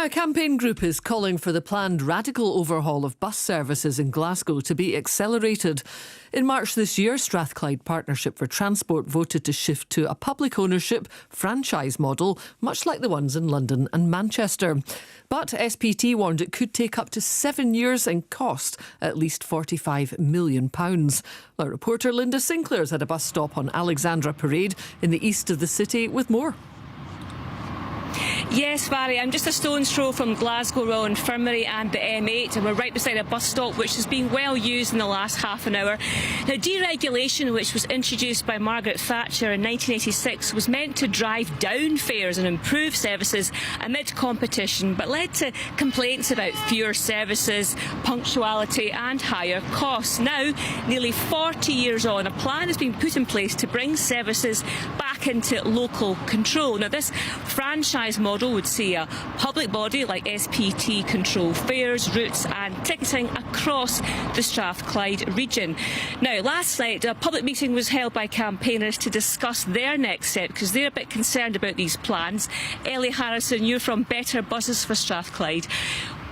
Now, a campaign group is calling for the planned radical overhaul of bus services in Glasgow to be accelerated. In March this year, Strathclyde Partnership for Transport voted to shift to a public ownership franchise model, much like the ones in London and Manchester. But SPT warned it could take up to 7 years and cost at least £45 million. Our reporter Linda Sinclair's at a bus stop on Alexandra Parade in the east of the city with more. Yes, Barry, I'm just a stone's throw from Glasgow Rail Infirmary and the M8, and we're right beside a bus stop which has been well used in the last half an hour. Now, deregulation, which was introduced by Margaret Thatcher in 1986, was meant to drive down fares and improve services amid competition, but led to complaints about fewer services, punctuality and higher costs. Now, nearly 40 years on, a plan has been put in place to bring services back into local control. Now, this franchise model would see a public body like SPT control fares, routes and ticketing across the Strathclyde region. Now, last night a public meeting was held by campaigners to discuss their next step because they're a bit concerned about these plans. Ellie Harrison, you're from Better Buses for Strathclyde.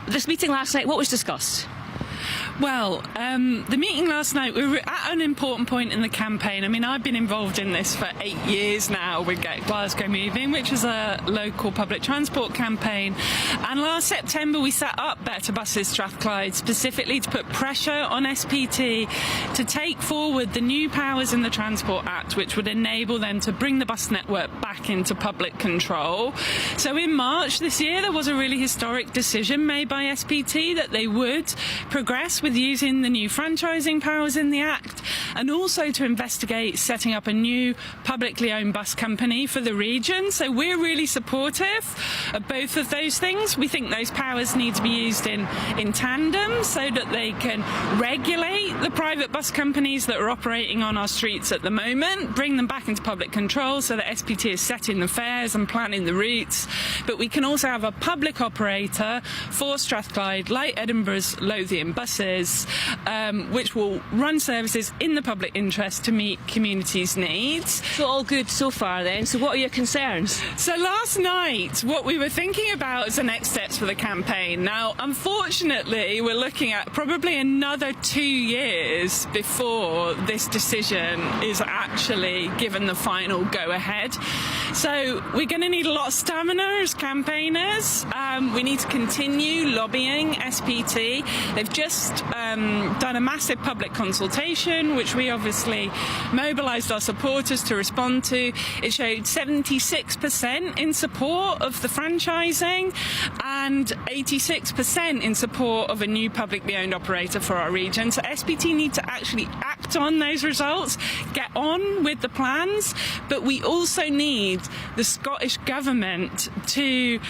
This meeting last night, what was discussed? Well, the meeting last night, we were at an important point in the campaign. I mean, I've been involved in this for 8 years now with Get Glasgow Moving, which is a local public transport campaign. And last September, we set up Better Buses Strathclyde specifically to put pressure on SPT to take forward the new powers in the Transport Act, which would enable them to bring the bus network back into public control. So in March this year, there was a really historic decision made by SPT that they would progress with using the new franchising powers in the Act, and also to investigate setting up a new publicly owned bus company for the region. So we're really supportive of both of those things. We think those powers need to be used in tandem so that they can regulate the private bus companies that are operating on our streets at the moment, bring them back into public control so that SPT is setting the fares and planning the routes. But we can also have a public operator for Strathclyde, like Edinburgh's Lothian Buses, which will run services in the public interest to meet communities' needs. So all good so far then. So what are your concerns? So last night, what we were thinking about is the next steps for the campaign. Now, unfortunately, we're looking at probably another 2 years before this decision is actually given the final go-ahead. So we're going to need a lot of stamina as campaigners. We need to continue lobbying SPT. They've just done a massive public consultation, which we obviously mobilised our supporters to respond to. It showed 76% in support of the franchising and 86% in support of a new publicly owned operator for our region. So SPT need to actually act on those results, get on with the plans, but we also need the Scottish Government to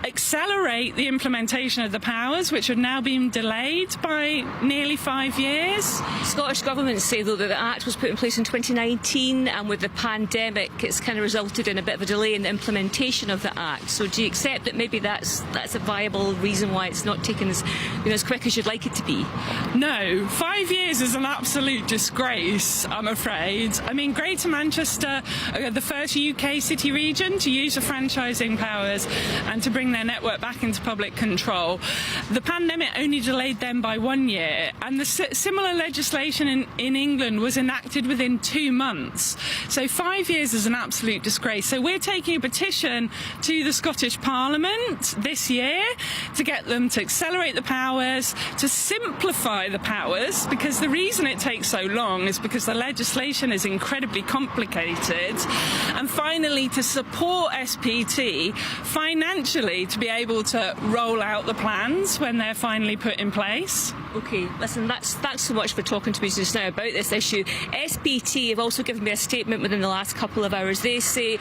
accelerate the implementation of the powers, which have now been delayed by nearly 5 years. Scottish Government say, though, that the Act was put in place in 2019, and with the pandemic, it's kind of resulted in a bit of a delay in the implementation of the Act. So do you accept that maybe that's a viable reason why it's not taken as quick as you'd like it to be? No, 5 years is an absolute disgrace, I'm afraid. I mean, Greater Manchester are the first UK city region to use the franchising powers and to bring their network back into public control. The pandemic only delayed them by 1 year, and the similar legislation in England was enacted within 2 months. So 5 years is an absolute disgrace. So we're taking a petition to the Scottish Parliament this year to get them to accelerate the powers, to simplify the powers, because the reason it takes so long is because the legislation is incredibly complicated, and finally to support SPT financially to be able to roll out the plans when they're finally put in place. OK, listen, thanks so much for talking to me just now about this issue. SPT have also given me a statement within the last couple of hours. They say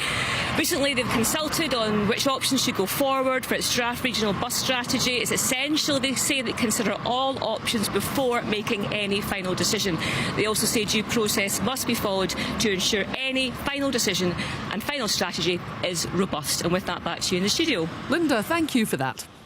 recently they've consulted on which options should go forward for its draft regional bus strategy. It's essential, they say, that consider all options before making any final decision. They also say due process must be followed to ensure any final decision and final strategy is robust. And with that, back to you in the studio. Linda, thank you for that.